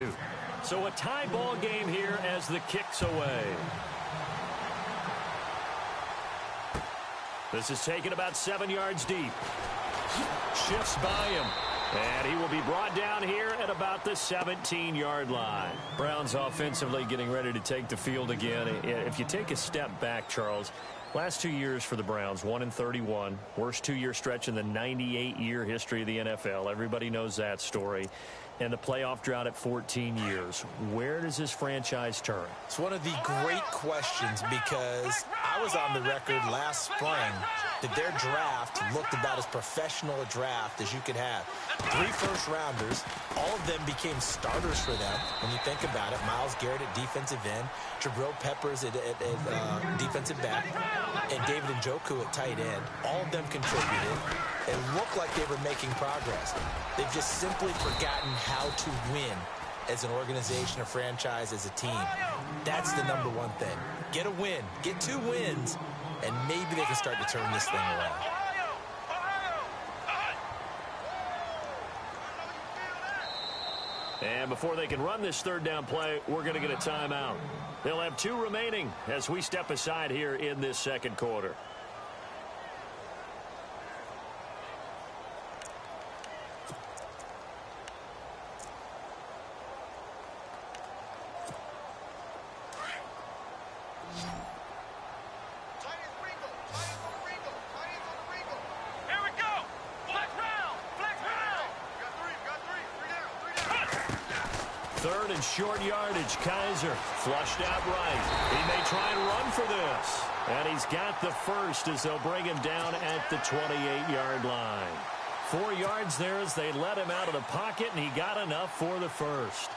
So a tie ball game here as the kick's away. This is taken about 7 yards deep. Shifts by him. And he will be brought down here at about the 17-yard line. Browns offensively getting ready to take the field again. If you take a step back, Charles, last 2 years for the Browns, 1-31. Worst two-year stretch in the 98-year history of the NFL. Everybody knows that story. And the playoff drought at 14 years. Where does this franchise turn? It's one of the great questions because I was on the record last spring that their draft looked about as professional a draft as you could have. 3 first-rounders, all of them became starters for them when you think about it. Myles Garrett at defensive end, Jabril Peppers at defensive back, and David Njoku at tight end. All of them contributed. It looked like they were making progress. They've just simply forgotten how to win as an organization, a franchise, as a team. That's the number one thing. Get a win. Get 2 wins, and maybe they can start to turn this thing around. And before they can run this third down play, we're going to get a timeout. They'll have 2 remaining as we step aside here in this second quarter. Third and short yardage. Kaiser flushed out right. He may try and run for this. And he's got the first as they'll bring him down at the 28-yard line. 4 yards there as they let him out of the pocket, and he got enough for the first.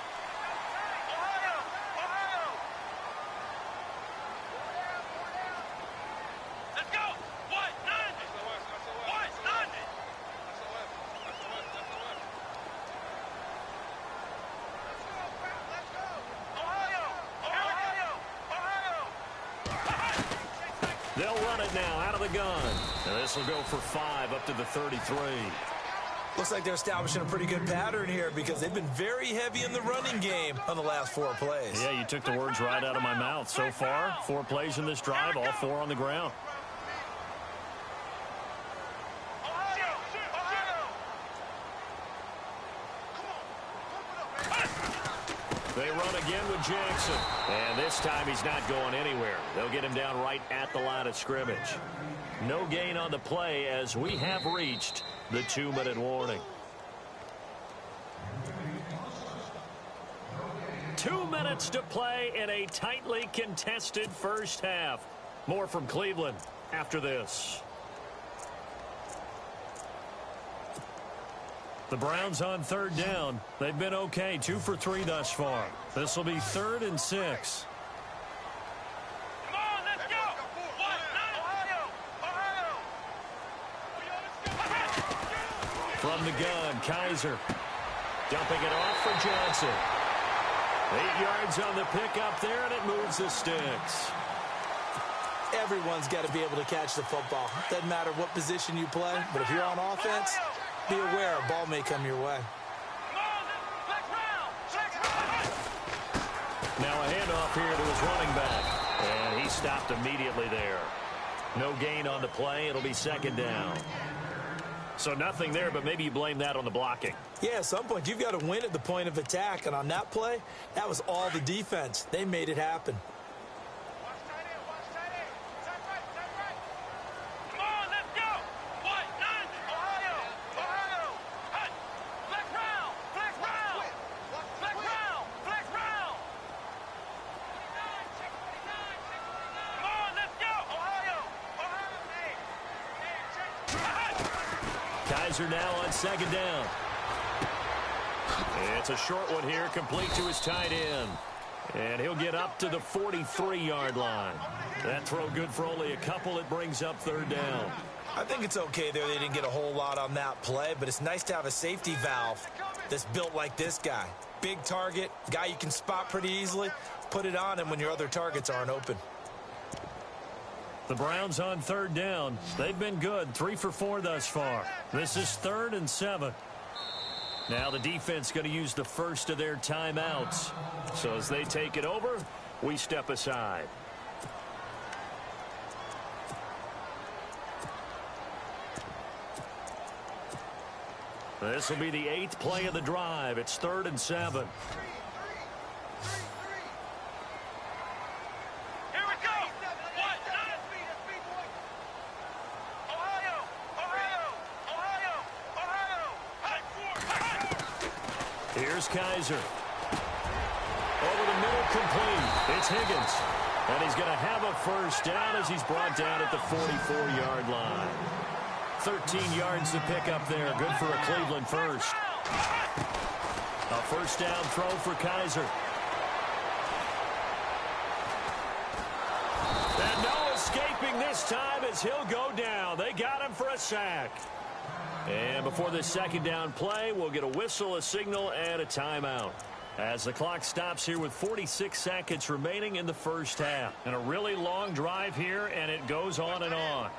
They'll run it now out of the gun. And this will go for 5 up to the 33. Looks like they're establishing a pretty good pattern here because they've been very heavy in the running game on the last 4 plays. Yeah, you took the words right out of my mouth. So far, 4 plays in this drive, all 4 on the ground. They run again with Jackson. And this time he's not going anywhere. They'll get him down right at the line of scrimmage. No gain on the play as we have reached the 2-minute warning. 2 minutes to play in a tightly contested first half. More from Cleveland after this. The Browns on third down. They've been okay, 2 for 3 thus far. This will be 3rd and 6. Come on, let's go. From the gun, Kaiser. Dumping it off for Johnson. 8 yards on the pickup there, and it moves the sticks. Everyone's got to be able to catch the football. Doesn't matter what position you play, but if you're on offense, be aware a ball may come your way. Now a handoff here to his running back. And he stopped immediately there. No gain on the play. It'll be 2nd down. So nothing there, but maybe you blame that on the blocking. Yeah, at some point you've got to win at the point of attack. And on that play, that was all the defense. They made it happen. Kaiser now on 2nd down. It's a short one here, complete to his tight end. And he'll get up to the 43-yard line. That throw good for only a couple. It brings up 3rd down. I think it's okay there. They didn't get a whole lot on that play, but it's nice to have a safety valve that's built like this guy. Big target, guy you can spot pretty easily. Put it on him when your other targets aren't open. The Browns on 3rd down. They've been good, 3 for 4 thus far. This is 3rd and 7. Now the defense going to use the first of their timeouts. So as they take it over, we step aside. This will be the 8th play of the drive. It's 3rd and 7. Here we go. What? Ohio. Here's Kaiser. Over the middle, complete. It's Higgins. And he's going to have a first down as he's brought down at the 44-yard line. 13 yards to pick up there. Good for a Cleveland first. A first down throw for Kaiser. And no escaping this time as he'll go down. They got him for a sack. And before this second down play, we'll get a whistle, a signal, and a timeout. As the clock stops here with 46 seconds remaining in the first half. And a really long drive here, and it goes on and on.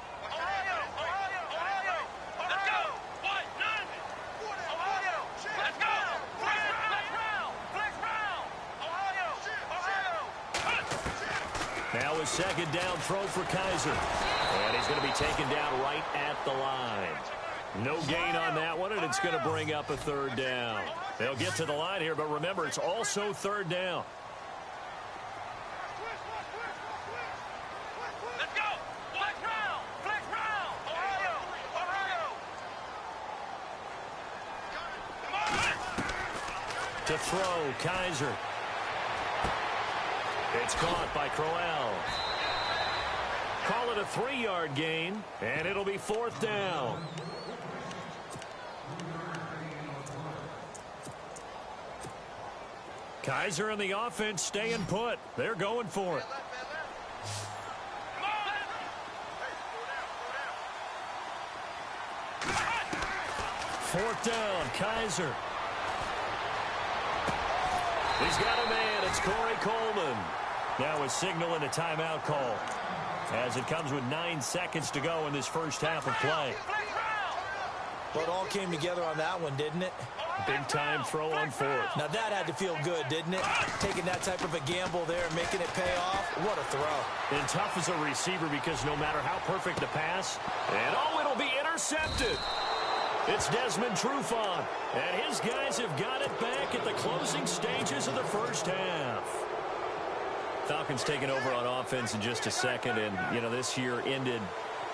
Now a second down throw for Kaiser. And he's going to be taken down right at the line. No gain on that one, and it's going to bring up a 3rd down. They'll get to the line here, but remember, it's also 3rd down. Let's go. Flex round. Ohio. Come on. To throw, Kaiser. It's caught by Crowell. Call it a 3-yard gain, and it'll be 4th down. Kaiser and the offense staying put. They're going for it. Fourth down, Kaiser. He's got a man. It's Corey Coleman. Now a signal and a timeout call as it comes with 9 seconds to go in this first half of play. Well, it all came together on that one, didn't it? Big-time throw on 4th. Now that had to feel good, didn't it? Taking that type of a gamble there, making it pay off. What a throw. And tough as a receiver because no matter how perfect the pass, and it'll be intercepted. It's Desmond Trufant, and his guys have got it back at the closing stages of the first half. Falcons taking over on offense in just a second, and, this year ended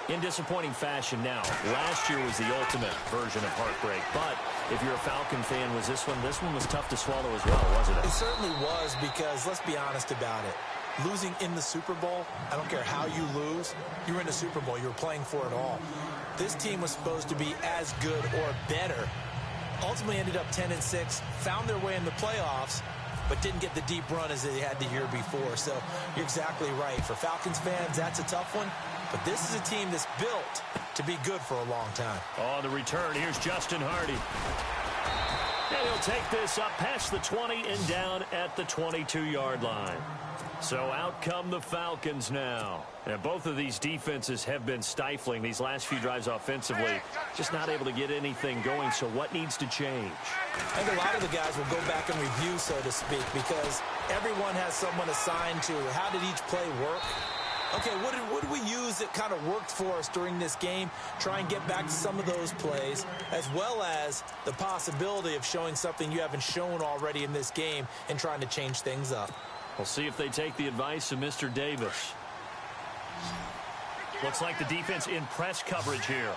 in disappointing fashion now. Last year was the ultimate version of heartbreak, but if you're a Falcon fan, this one was tough to swallow as well, wasn't it? It certainly was because, let's be honest about it, losing in the Super Bowl, I don't care how you lose, you were in the Super Bowl, you were playing for it all. This team was supposed to be as good or better. Ultimately ended up 10-6, found their way in the playoffs, but didn't get the deep run as they had the year before. So you're exactly right. For Falcons fans, that's a tough one. But this is a team that's built to be good for a long time. On the return, here's Justin Hardy. And he'll take this up past the 20 and down at the 22-yard line. So out come the Falcons now. And both of these defenses have been stifling these last few drives offensively. Just not able to get anything going. So what needs to change? I think a lot of the guys will go back and review, so to speak, because everyone has someone assigned to how did each play work. Okay, what did we use that kind of worked for us during this game? Try and get back to some of those plays, as well as the possibility of showing something you haven't shown already in this game and trying to change things up. We'll see if they take the advice of Mr. Davis. Looks like the defense in press coverage here.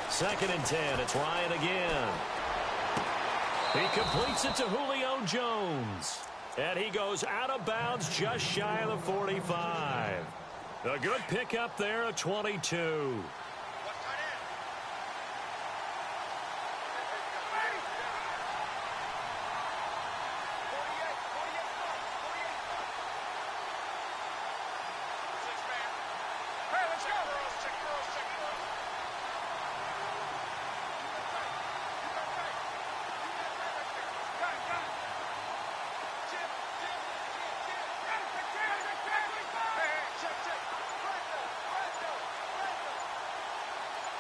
Second and 10. It's Ryan again. He completes it to Julio Jones. And he goes out of bounds just shy of the 45. A good pickup there at 22.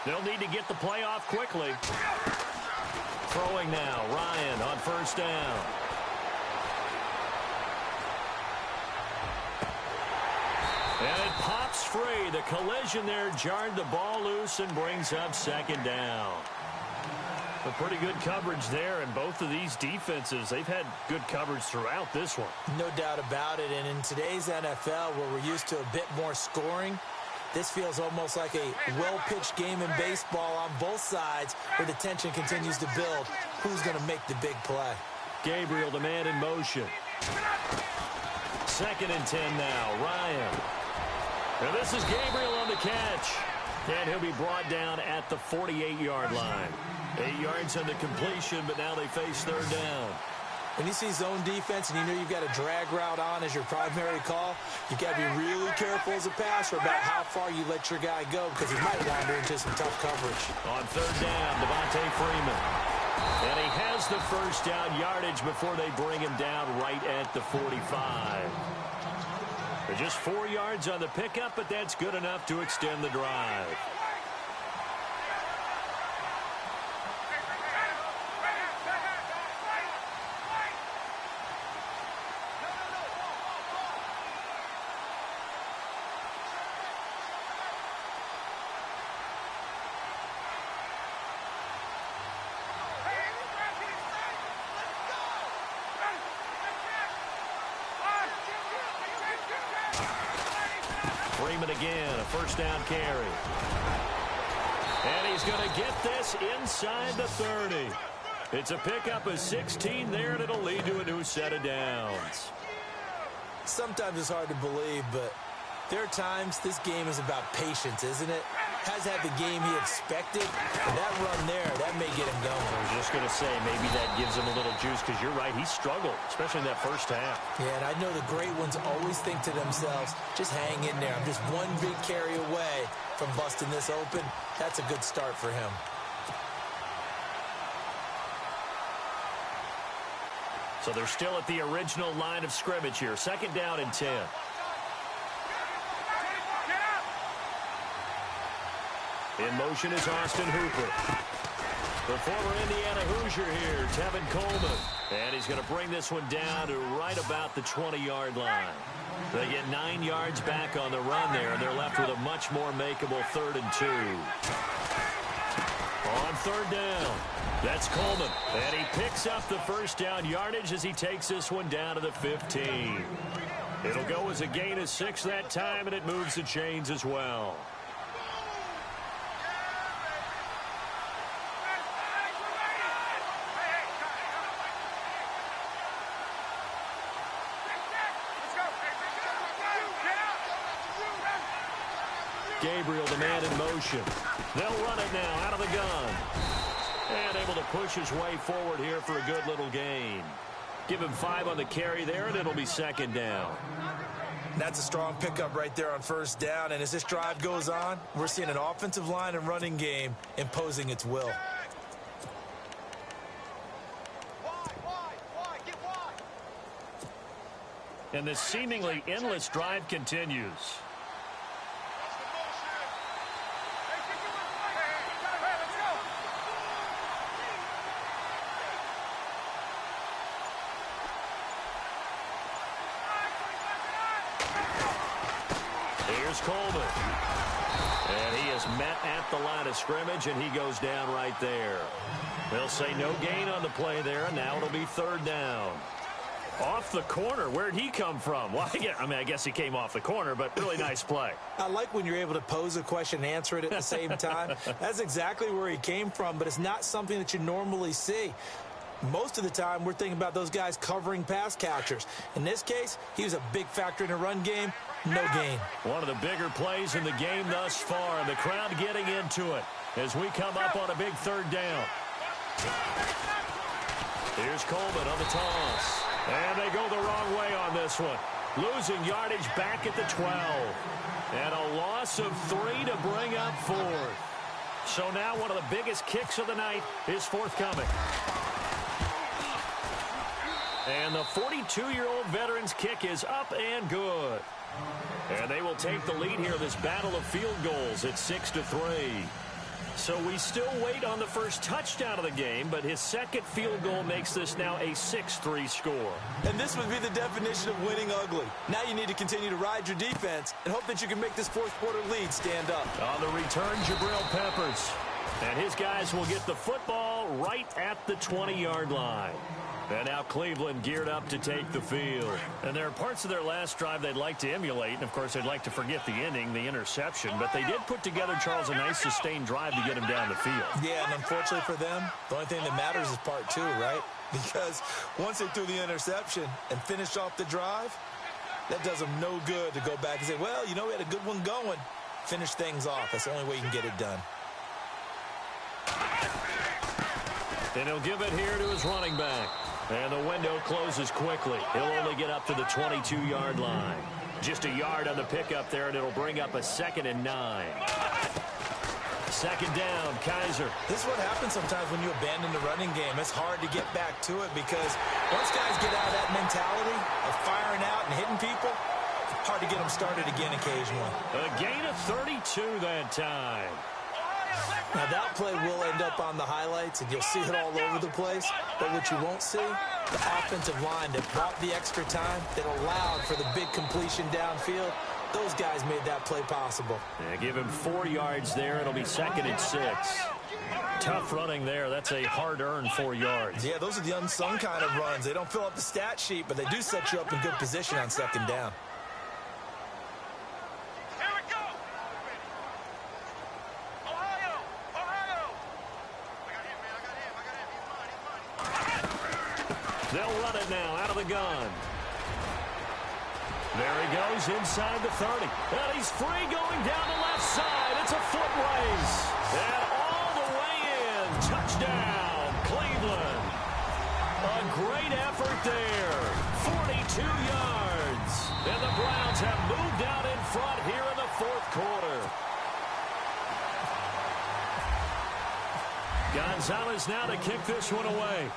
They'll need to get the play off quickly. Throwing now, Ryan on first down. And it pops free. The collision there jarred the ball loose and brings up second down. A pretty good coverage there, and both of these defenses, they've had good coverage throughout this one. No doubt about it, and in today's NFL, where we're used to a bit more scoring, this feels almost like a well-pitched game in baseball on both sides where the tension continues to build. Who's going to make the big play? Gabriel, the man in motion. 2nd and 10 now, Ryan. And this is Gabriel on the catch. And he'll be brought down at the 48-yard line. 8 yards on the completion, but now they face third down. When you see zone defense and you know you've got a drag route on as your primary call, you've got to be really careful as a passer about how far you let your guy go because he might wander into some tough coverage. On third down, Devontae Freeman. And he has the first down yardage before they bring him down right at the 45. They're just 4 yards on the pickup, but that's good enough to extend the drive. Freeman again, a first down carry. And he's going to get this inside the 30. It's a pickup of 16 there, and it'll lead to a new set of downs. Sometimes it's hard to believe, but there are times this game is about patience, isn't it? Has had the game he expected, and that run there, that may get him going. I was just going to say, maybe that gives him a little juice, because you're right, he struggled, especially in that first half. Yeah, and I know the great ones always think to themselves, just hang in there. I'm just one big carry away from busting this open. That's a good start for him. So they're still at the original line of scrimmage here. 2nd down and 10. In motion is Austin Hooper. The former Indiana Hoosier here, Tevin Coleman. And he's going to bring this one down to right about the 20-yard line. They get 9 yards back on the run there, and they're left with a much more makeable 3rd and 2. On third down, that's Coleman. And he picks up the first down yardage as he takes this one down to the 15. It'll go as a gain of 6 that time, and it moves the chains as well. Gabriel, the man in motion. They'll run it now out of the gun. And able to push his way forward here for a good little gain. Give him 5 on the carry there, and it'll be 2nd down. That's a strong pickup right there on first down. And as this drive goes on, we're seeing an offensive line and running game imposing its will. And this seemingly endless drive continues. Here's Coleman. And he is met at the line of scrimmage, and he goes down right there. They'll say no gain on the play there, and now it'll be 3rd down. Off the corner. Where'd he come from? Well, I guess he came off the corner, but really nice play. I like when you're able to pose a question and answer it at the same time. That's exactly where he came from, but it's not something that you normally see. Most of the time, we're thinking about those guys covering pass catchers. In this case, he was a big factor in the run game. No gain. One of the bigger plays in the game thus far, and the crowd getting into it as we come up on a big 3rd down. Here's Coleman on the toss. And they go the wrong way on this one. Losing yardage back at the 12. And a loss of 3 to bring up 4th. So now one of the biggest kicks of the night is forthcoming. And the 42-year-old veteran's kick is up and good. And they will take the lead here in this battle of field goals at 6-3. So we still wait on the first touchdown of the game, but his second field goal makes this now a 6-3 score. And this would be the definition of winning ugly. Now you need to continue to ride your defense and hope that you can make this fourth quarter lead stand up. On the return, Jabril Peppers. And his guys will get the football right at the 20-yard line. And now Cleveland geared up to take the field. And there are parts of their last drive they'd like to emulate. And, of course, they'd like to forget the inning, the interception. But they did put together, Charles, a nice sustained drive to get him down the field. Yeah, and unfortunately for them, the only thing that matters is part two, right? Because once they threw the interception and finished off the drive, that does them no good to go back and say, well, you know, we had a good one going. Finish things off. That's the only way you can get it done. And he'll give it here to his running back. And the window closes quickly. He'll only get up to the 22-yard line. Just a yard on the pickup there, and it'll bring up a 2nd and 9. Second down, Kaiser. This is what happens sometimes when you abandon the running game. It's hard to get back to it because once guys get out of that mentality of firing out and hitting people, hard to get them started again occasionally. A gain of 32 that time. Now, that play will end up on the highlights, and you'll see it all over the place. But what you won't see, the offensive line that brought the extra time, that allowed for the big completion downfield, those guys made that play possible. Yeah, give him 4 yards there. It'll be 2nd and 6. Tough running there. That's a hard-earned 4 yards. Yeah, those are the unsung kind of runs. They don't fill up the stat sheet, but they do set you up in good position on 2nd down. They'll run it now out of the gun. There he goes inside the 30. And he's free going down the left side. It's a foot race. And all the way in. Touchdown, Cleveland. A great effort there. 42 yards. And the Browns have moved out in front here in the fourth quarter. Gonzalez now to kick this one away.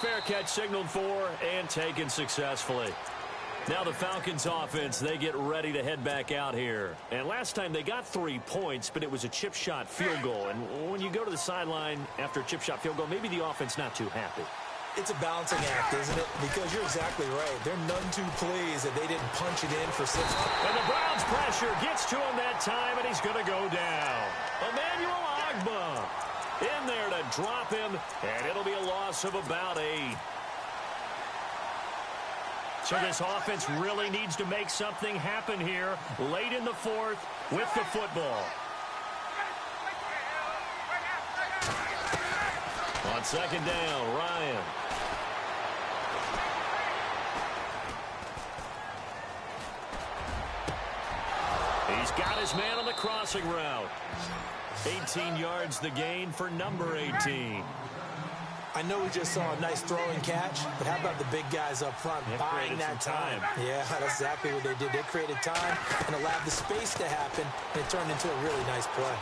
Fair catch signaled for and taken successfully. Now the Falcons offense, they get ready to head back out here. And last time they got 3 points, but it was a chip shot field goal. And when you go to the sideline after a chip shot field goal, maybe the offense not too happy. It's a balancing act, isn't it? Because you're exactly right. They're none too pleased that they didn't punch it in for 6. And the Browns pressure gets to him that time, and he's going to go down. Emmanuel Ogbah in there to drop him, and it'll be a loss of about 8. So this offense really needs to make something happen here late in the fourth with the football. On 2nd down, Ryan. He's got his man on the crossing route. 18 yards the gain for number 18. I know we just saw a nice throwing catch, but how about the big guys up front buying that time? Yeah, that's exactly what they did. They created time and allowed the space to happen, and it turned into a really nice play.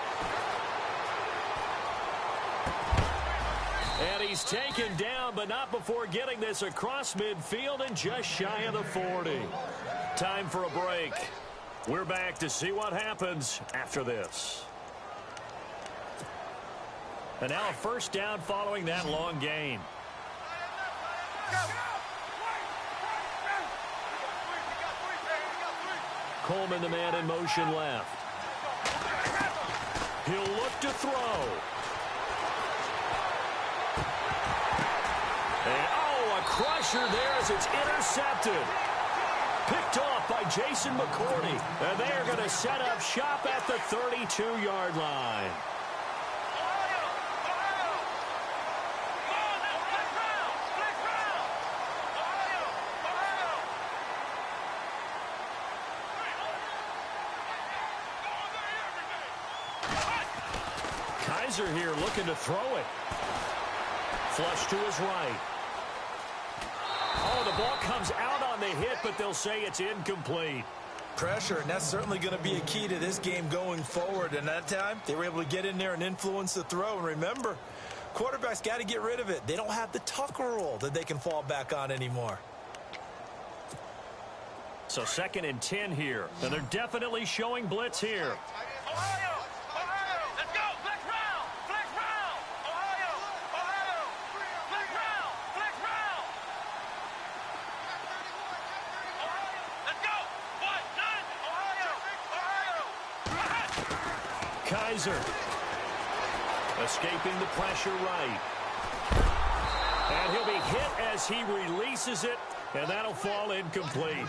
And he's taken down, but not before getting this across midfield and just shy of the 40. Time for a break. We're back to see what happens after this. And now a first down following that long gain. Coleman, the man in motion left. He'll look to throw. And, a crusher there as it's intercepted. Picked off by Jason McCourty. And they are going to set up shop at the 32-yard line. Kaiser here looking to throw it. Flush to his right. Oh, the ball comes out on the hit, but they'll say it's incomplete. Pressure, and that's certainly going to be a key to this game going forward. And that time, they were able to get in there and influence the throw. And remember, quarterbacks got to get rid of it. They don't have the Tucker rule that they can fall back on anymore. So 2nd and 10 here. And they're definitely showing blitz here. Ohio! Ohio! Let's go! Flex round! Flex round! Ohio! Ohio! Flex round! Flex round! Ohio! Let's go! 1, 9! Ohio! Ohio! Kaiser escaping the pressure right. And he'll be hit as he releases it, and that'll fall incomplete.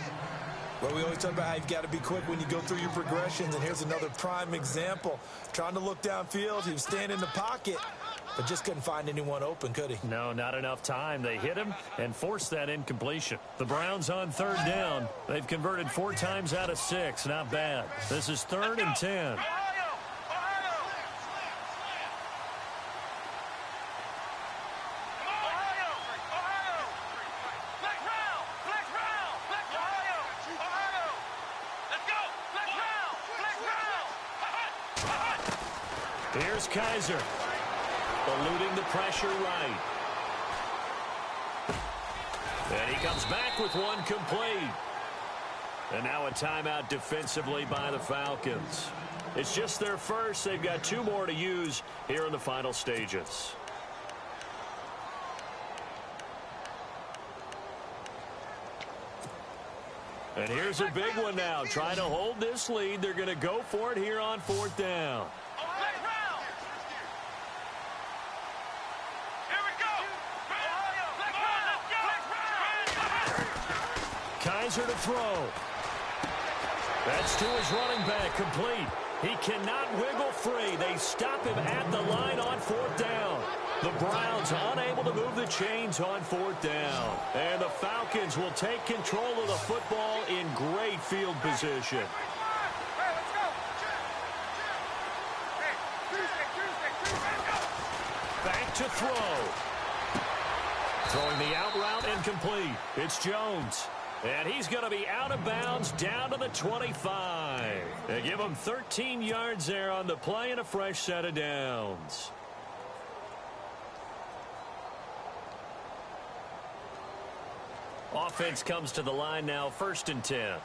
Well, we always talk about how you've got to be quick when you go through your progressions, and here's another prime example. Trying to look downfield, he was standing in the pocket, but just couldn't find anyone open, could he? No, not enough time. They hit him and forced that incompletion. The Browns on 3rd down. They've converted 4 times out of 6. Not bad. This is 3rd and 10. Here's Kaiser, eluding the pressure right. And he comes back with one complete. And now a timeout defensively by the Falcons. It's just their first. They've got 2 more to use here in the final stages. And here's a big one now. Trying to hold this lead. They're going to go for it here on 4th down. Kaiser to throw. That's to his running back, complete. He cannot wiggle free. They stop him at the line on 4th down. The Browns unable to move the chains on 4th down. And the Falcons will take control of the football in great field position. Back to throw. Throwing the out route and complete. It's Jones. And he's going to be out of bounds down to the 25. They give him 13 yards there on the play and a fresh set of downs. Offense comes to the line now, 1st and 10.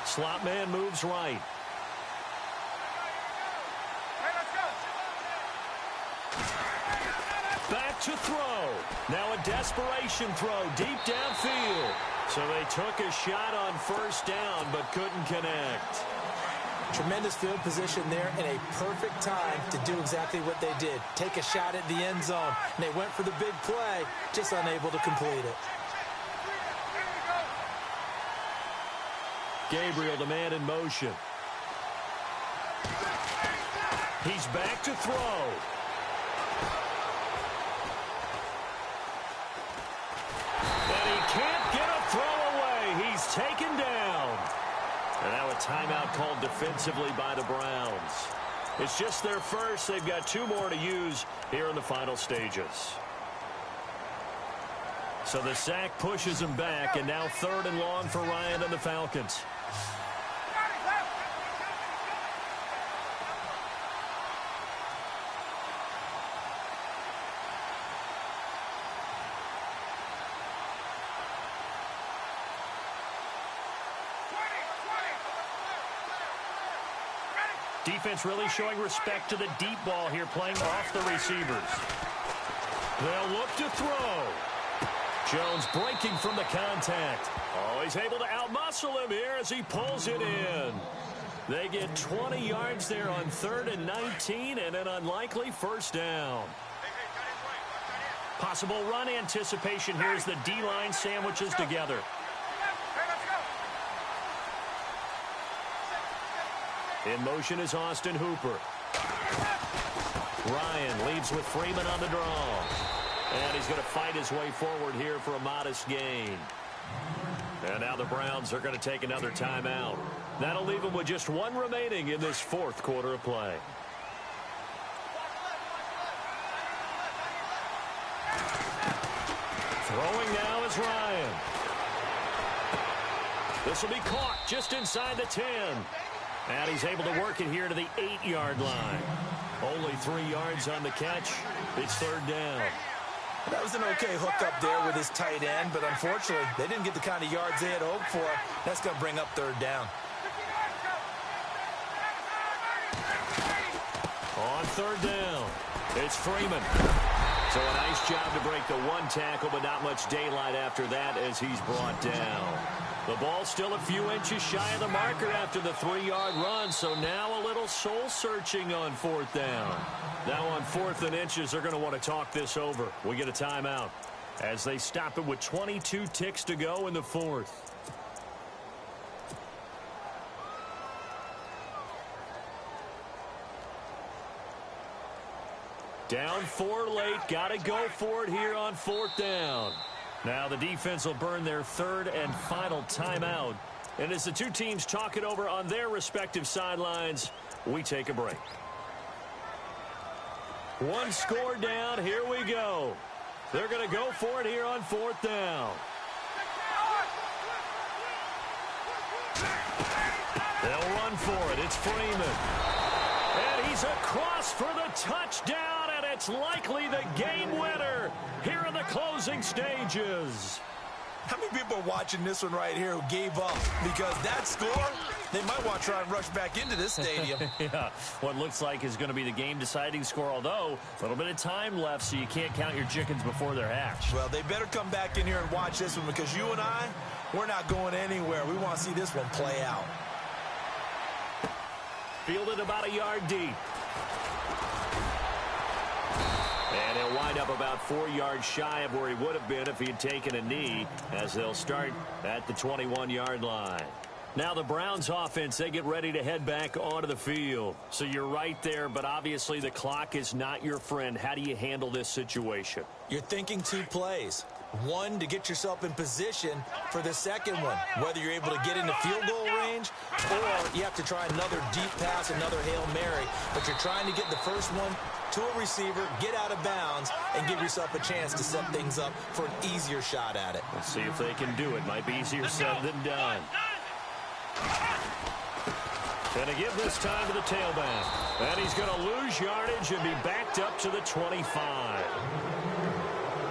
Slot man moves right. Back to throw. Now a desperation throw deep downfield. So they took a shot on 1st down but couldn't connect. Tremendous field position there and a perfect time to do exactly what they did. Take a shot at the end zone. And they went for the big play, just unable to complete it. Gabriel, the man in motion. He's back to throw. And he can't get a throw away. He's taken down. And now a timeout called defensively by the Browns. It's just their first. They've got 2 more to use here in the final stages. So the sack pushes him back, and now 3rd and long for Ryan and the Falcons. Defense really showing respect to the deep ball here, playing off the receivers. They'll look to throw. Jones breaking from the contact. Oh, he's able to outmuscle him here as he pulls it in. They get 20 yards there on 3rd and 19 and an unlikely 1st down. Possible run anticipation here as the D-line sandwiches together. In motion is Austin Hooper. Ryan leads with Freeman on the draw. And he's going to fight his way forward here for a modest gain. And now the Browns are going to take another timeout. That'll leave them with just 1 remaining in this 4th quarter of play. Throwing now is Ryan. This will be caught just inside the 10. And he's able to work it here to the 8-yard line. Only 3 yards on the catch. It's third down. That was an okay hookup there with his tight end, but unfortunately, they didn't get the kind of yards they had hoped for. That's going to bring up third down. On third down, it's Freeman. So a nice job to break the one tackle, but not much daylight after that as he's brought down. The ball still a few inches shy of the marker after the 3-yard run, so now a little soul-searching on fourth down. Now on 4th and inches, they're going to want to talk this over. We get a timeout as they stop it with 22 ticks to go in the 4th. Down 4 late, got to go for it here on 4th down. Now the defense will burn their 3rd and final timeout. And as the two teams talk it over on their respective sidelines, we take a break. One score down, here we go. They're going to go for it here on 4th down. They'll run for it, it's Freeman. And he's across for the touchdown, and it's likely the game winner here in the closing stages. How many people are watching this one right here who gave up? Because that score, they might want to try and rush back into this stadium. Yeah, what looks like is going to be the game-deciding score, although a little bit of time left, so you can't count your chickens before they're hatched. Well, they better come back in here and watch this one, because you and I, we're not going anywhere. We want to see this one play out. Fielded about a yard deep. And he'll wind up about 4 yards shy of where he would have been if he had taken a knee, as they'll start at the 21-yard line. Now the Browns offense, they get ready to head back onto the field. So you're right there, but obviously the clock is not your friend. How do you handle this situation? You're thinking 2 plays. One, to get yourself in position for the second one, whether you're able to get into field goal range or you have to try another deep pass, another Hail Mary. But you're trying to get the first one to a receiver, get out of bounds, and give yourself a chance to set things up for an easier shot at it. Let's see if they can do it. Might be easier said than done. Going to give this time to the tailback. And he's going to lose yardage and be backed up to the 25.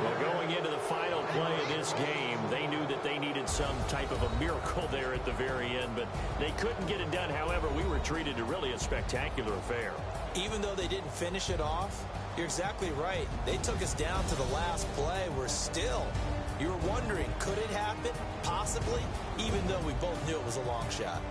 Well, going into the final play of this game, they knew that they needed some type of a miracle there at the very end, but they couldn't get it done. However, we were treated to really a spectacular affair. Even though they didn't finish it off, you're exactly right. They took us down to the last play. We're still, you were wondering, could it happen? Possibly, even though we both knew it was a long shot.